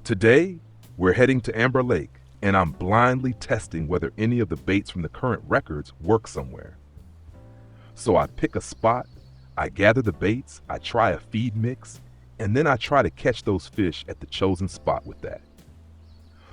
Today, we're heading to Amber Lake, and I'm blindly testing whether any of the baits from the current records work somewhere. So I pick a spot, I gather the baits, I try a feed mix, and then I try to catch those fish at the chosen spot with that.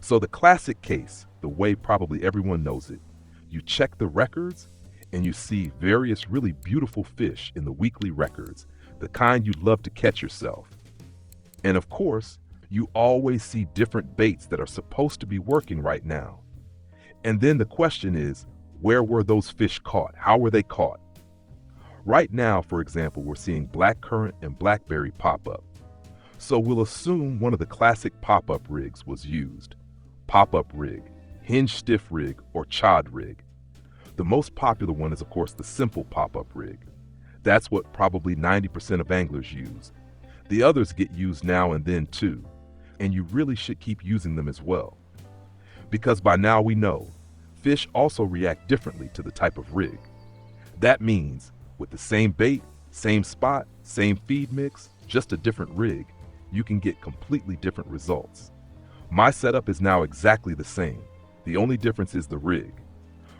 So the classic case, the way probably everyone knows it, you check the records and you see various really beautiful fish in the weekly records, the kind you'd love to catch yourself. And of course, you always see different baits that are supposed to be working right now. And then the question is, where were those fish caught? How were they caught? Right now, for example, we're seeing blackcurrant and blackberry pop up. So we'll assume one of the classic pop-up rigs was used. Pop-up rig, Hinged Stiff Rig, or Chod-Rig. The most popular one is, of course, the simple pop-up rig. That's what probably 90% of anglers use. The others get used now and then too, and you really should keep using them as well. Because by now we know, fish also react differently to the type of rig. That means, with the same bait, same spot, same feed mix, just a different rig, you can get completely different results. My setup is now exactly the same. The only difference is the rig.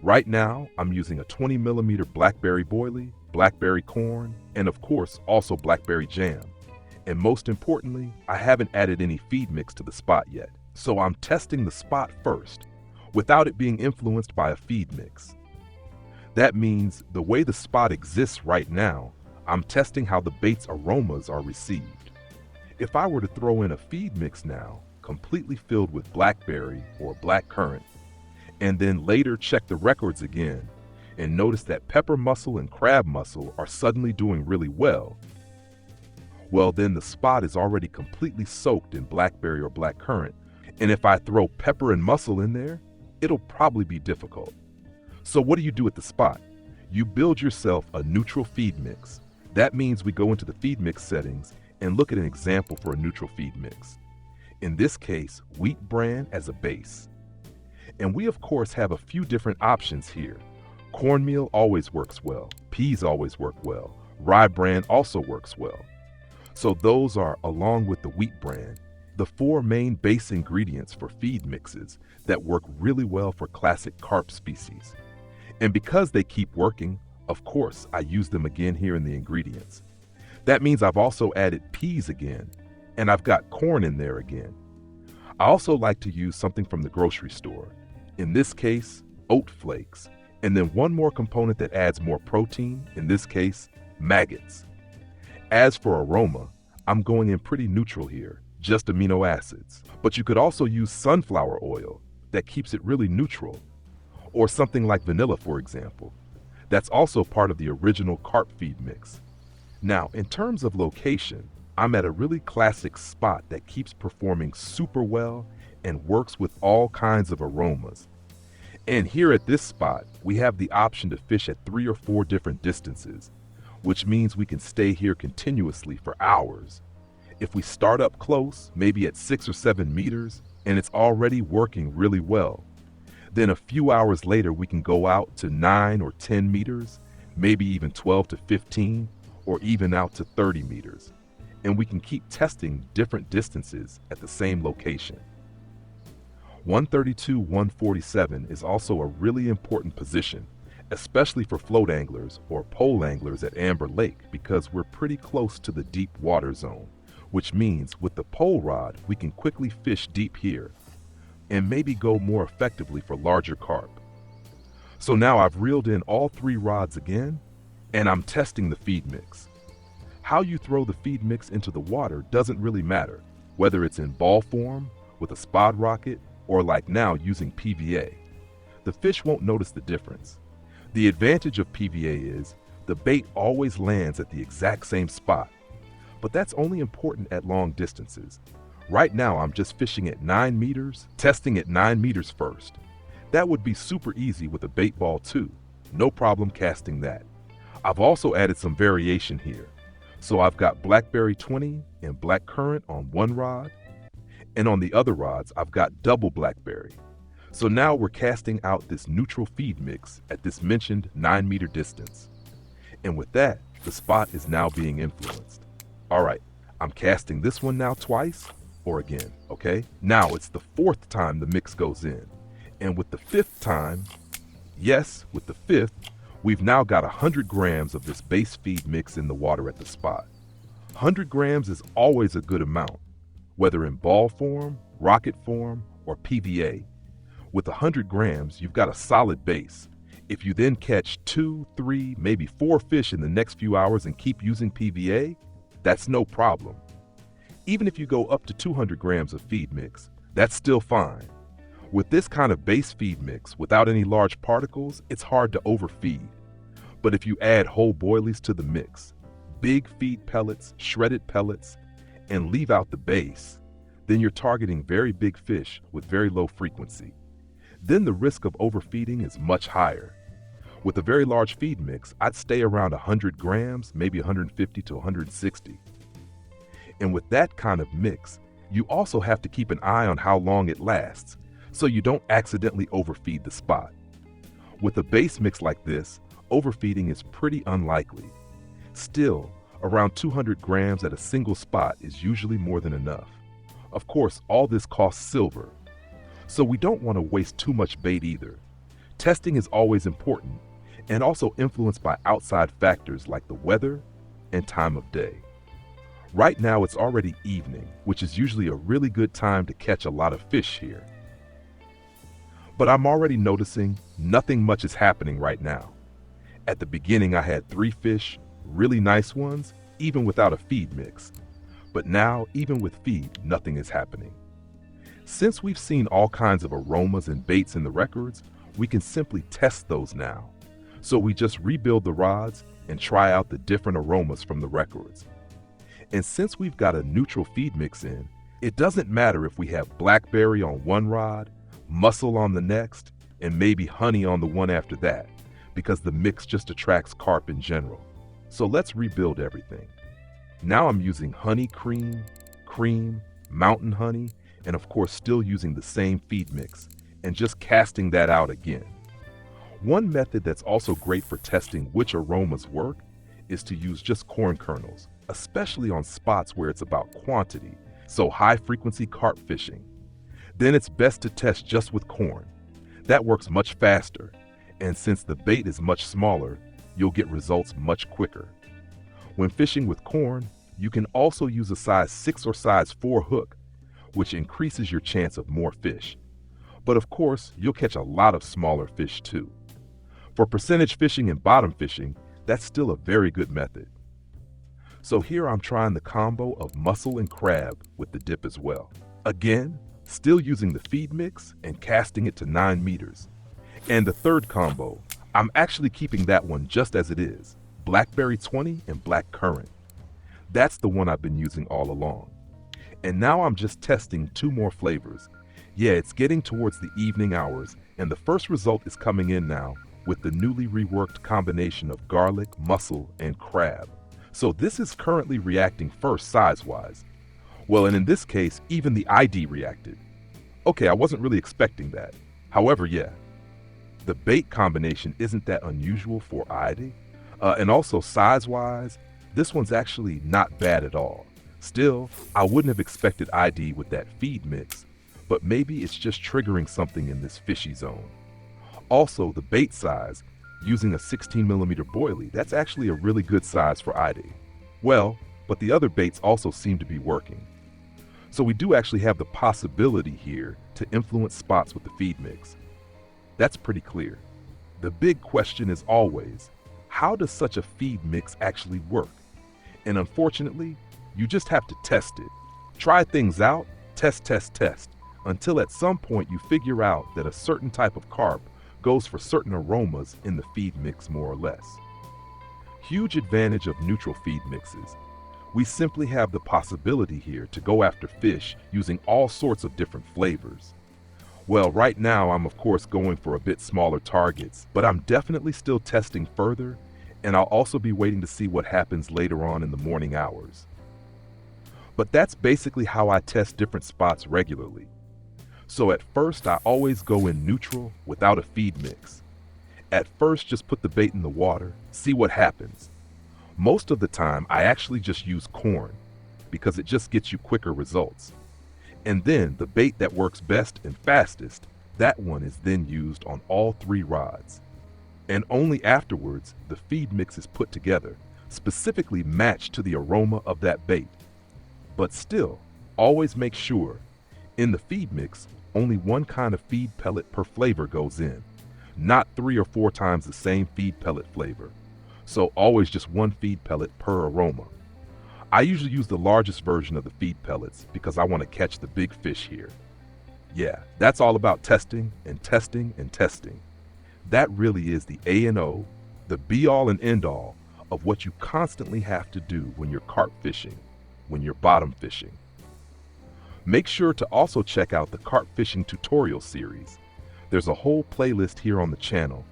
Right now, I'm using a 20mm blackberry boilie, blackberry corn, and of course, also blackberry jam. And most importantly, I haven't added any feed mix to the spot yet. So I'm testing the spot first, without it being influenced by a feed mix. That means the way the spot exists right now, I'm testing how the bait's aromas are received. If I were to throw in a feed mix now, completely filled with blackberry or blackcurrant, and then later check the records again, and notice that pepper mussel and crab mussel are suddenly doing really well, well then the spot is already completely soaked in blackberry or blackcurrant, and if I throw pepper and mussel in there, it'll probably be difficult. So what do you do at the spot? You build yourself a neutral feed mix. That means we go into the feed mix settings and look at an example for a neutral feed mix. In this case, wheat bran as a base. And we of course have a few different options here. Cornmeal always works well, peas always work well, rye bran also works well. So those are, along with the wheat bran, the 4 main base ingredients for feed mixes that work really well for classic carp species. And because they keep working, of course, I use them again here in the ingredients. That means I've also added peas again, and I've got corn in there again. I also like to use something from the grocery store. In this case, oat flakes, and then one more component that adds more protein, in this case, maggots. As for aroma, I'm going in pretty neutral here, just amino acids. But you could also use sunflower oil that keeps it really neutral, or something like vanilla, for example. That's also part of the original carp feed mix. Now, in terms of location, I'm at a really classic spot that keeps performing super well and works with all kinds of aromas. And here at this spot, we have the option to fish at 3 or 4 different distances, which means we can stay here continuously for hours. If we start up close, maybe at 6 or 7 meters, and it's already working really well, then a few hours later we can go out to 9 or 10 meters, maybe even 12 to 15, or even out to 30 meters. And we can keep testing different distances at the same location. 132-147 is also a really important position, especially for float anglers or pole anglers at Amber Lake, because we're pretty close to the deep water zone, which means with the pole rod we can quickly fish deep here and maybe go more effectively for larger carp. So now I've reeled in all 3 rods again, and I'm testing the feed mix. How you throw the feed mix into the water doesn't really matter, whether it's in ball form, with a spod rocket, or like now using PVA. The fish won't notice the difference. The advantage of PVA is the bait always lands at the exact same spot, but that's only important at long distances. Right now I'm just fishing at 9 meters, testing at 9 meters first. That would be super easy with a bait ball too, no problem casting that. I've also added some variation here. So I've got blackberry 20 and blackcurrant on one rod, and on the other rods I've got double blackberry. So now we're casting out this neutral feed mix at this mentioned 9 meter distance. And with that, the spot is now being influenced. All right, I'm casting this one now twice, or again, okay? Now it's the fourth time the mix goes in. And with the fifth time, yes, with the fifth, we've now got 100 grams of this base feed mix in the water at the spot. 100 grams is always a good amount, whether in ball form, rocket form, or PVA. With 100 grams, you've got a solid base. If you then catch 2, 3, maybe 4 fish in the next few hours and keep using PVA, that's no problem. Even if you go up to 200 grams of feed mix, that's still fine. With this kind of base feed mix, without any large particles, it's hard to overfeed. But if you add whole boilies to the mix, big feed pellets, shredded pellets, and leave out the base, then you're targeting very big fish with very low frequency. Then the risk of overfeeding is much higher. With a very large feed mix, I'd stay around 100 grams, maybe 150 to 160. And with that kind of mix, you also have to keep an eye on how long it lasts, so you don't accidentally overfeed the spot. With a base mix like this, overfeeding is pretty unlikely. Still, around 200 grams at a single spot is usually more than enough. Of course, all this costs silver, so we don't want to waste too much bait either. Testing is always important, and also influenced by outside factors like the weather and time of day. Right now it's already evening, which is usually a really good time to catch a lot of fish here. But I'm already noticing nothing much is happening right now. At the beginning I had 3 fish, really nice ones, even without a feed mix. But now, even with feed, nothing is happening. Since we've seen all kinds of aromas and baits in the records, we can simply test those now. So we just rebuild the rods and try out the different aromas from the records. And since we've got a neutral feed mix in, it doesn't matter if we have blackberry on one rod, mussel on the next, and maybe honey on the one after that, because the mix just attracts carp in general. So let's rebuild everything. Now I'm using honey cream, mountain honey, and of course still using the same feed mix, and just casting that out again. One method that's also great for testing which aromas work is to use just corn kernels, especially on spots where it's about quantity, so high frequency carp fishing. Then it's best to test just with corn. That works much faster, and since the bait is much smaller, you'll get results much quicker. When fishing with corn, you can also use a size 6 or size 4 hook, which increases your chance of more fish. But of course, you'll catch a lot of smaller fish too. For percentage fishing and bottom fishing, that's still a very good method. So here I'm trying the combo of mussel and crab with the dip as well. Again, still using the feed mix and casting it to 9 meters. And the third combo, I'm actually keeping that one just as it is, blackberry 20 and black currant. That's the one I've been using all along. And now I'm just testing 2 more flavors. Yeah, it's getting towards the evening hours, and the first result is coming in now with the newly reworked combination of garlic, mussel, and crab. So this is currently reacting first size-wise. Well, and in this case, even the ID reacted. Okay, I wasn't really expecting that. However, yeah, the bait combination isn't that unusual for ID. And also size-wise, this one's actually not bad at all. Still, I wouldn't have expected ID with that feed mix, but maybe it's just triggering something in this fishy zone. Also, the bait size, using a 16mm boilie, that's actually a really good size for ID. Well, but the other baits also seem to be working. So we do actually have the possibility here to influence spots with the feed mix. That's pretty clear. The big question is always, how does such a feed mix actually work? And unfortunately, you just have to test it. Try things out, test, until at some point you figure out that a certain type of carp goes for certain aromas in the feed mix more or less. Huge advantage of neutral feed mixes. We simply have the possibility here to go after fish using all sorts of different flavors. Well, right now I'm of course going for a bit smaller targets, but I'm definitely still testing further, and I'll also be waiting to see what happens later on in the morning hours. But that's basically how I test different spots regularly. So at first I always go in neutral without a feed mix. At first just put the bait in the water, see what happens. Most of the time I actually just use corn because it just gets you quicker results. And then the bait that works best and fastest, that one is then used on all 3 rods. And only afterwards, the feed mix is put together, specifically matched to the aroma of that bait. But still, always make sure, in the feed mix, only one kind of feed pellet per flavor goes in, not 3 or 4 times the same feed pellet flavor. So always just one feed pellet per aroma. I usually use the largest version of the feed pellets because I want to catch the big fish here. Yeah, that's all about testing and testing and testing. That really is the A&O, the be-all and end-all of what you constantly have to do when you're carp fishing, when you're bottom fishing. Make sure to also check out the carp fishing tutorial series. There's a whole playlist here on the channel.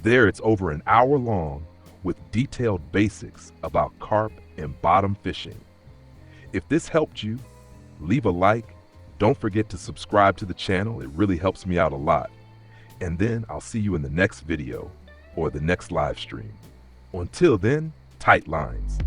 There it's over an hour long with detailed basics about carp and bottom fishing. If this helped you, leave a like. Don't forget to subscribe to the channel. It really helps me out a lot. And then I'll see you in the next video or the next live stream. Until then, tight lines.